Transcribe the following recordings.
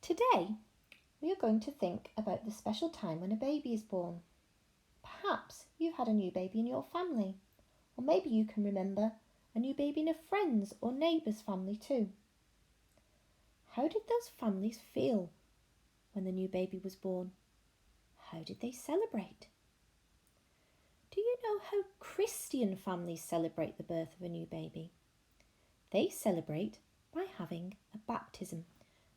Today, we are going to think about the special time when a baby is born. Perhaps you've had a new baby in your family, or maybe you can remember a new baby in a friend's or neighbour's family too. How did those families feel when the new baby was born? How did they celebrate? Do you know how Christian families celebrate the birth of a new baby? They celebrate by having a baptism.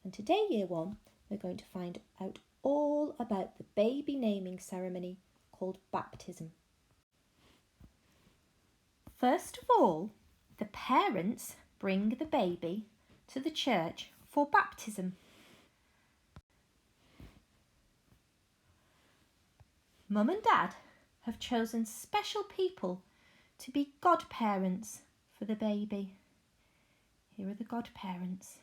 And today, Year 1, we're going to find out all about the baby naming ceremony called baptism. First of all, the parents bring the baby to the church for baptism. Mum and Dad have chosen special people to be godparents for the baby. Here are the godparents.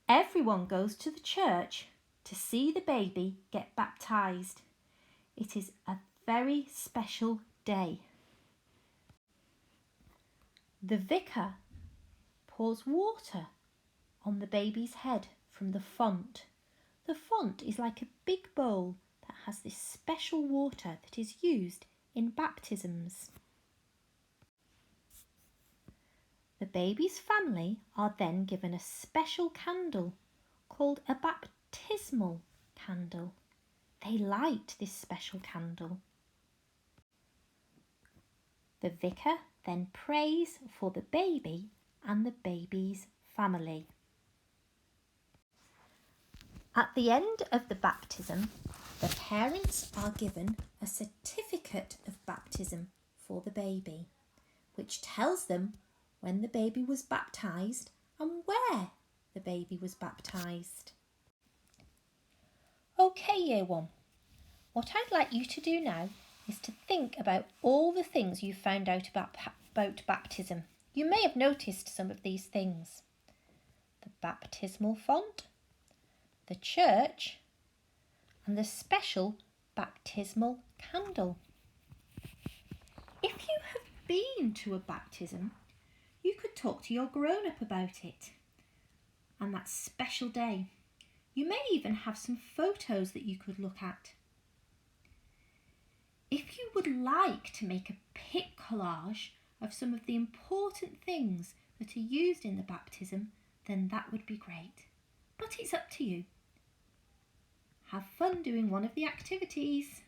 Everyone goes to the church to see the baby get baptised. It is a very special day. The vicar pours water on the baby's head from the font. The font is like a big bowl that has this special water that is used in baptisms. The baby's family are then given a special candle called a baptismal candle. They light this special candle. The vicar then prays for the baby and the baby's family. At the end of the baptism, the parents are given a certificate of baptism for the baby, which tells them when the baby was baptised and where the baby was baptised. Okay, Year 1, what I'd like you to do now is to think about all the things you've found out about baptism. You may have noticed some of these things. The baptismal font, the church, and the special baptismal candle. If you have been to a baptism, you could talk to your grown-up about it and that special day. You may even have some photos that you could look at. If you would like to make a pic collage of some of the important things that are used in the baptism, then that would be great. But it's up to you. Have fun doing one of the activities.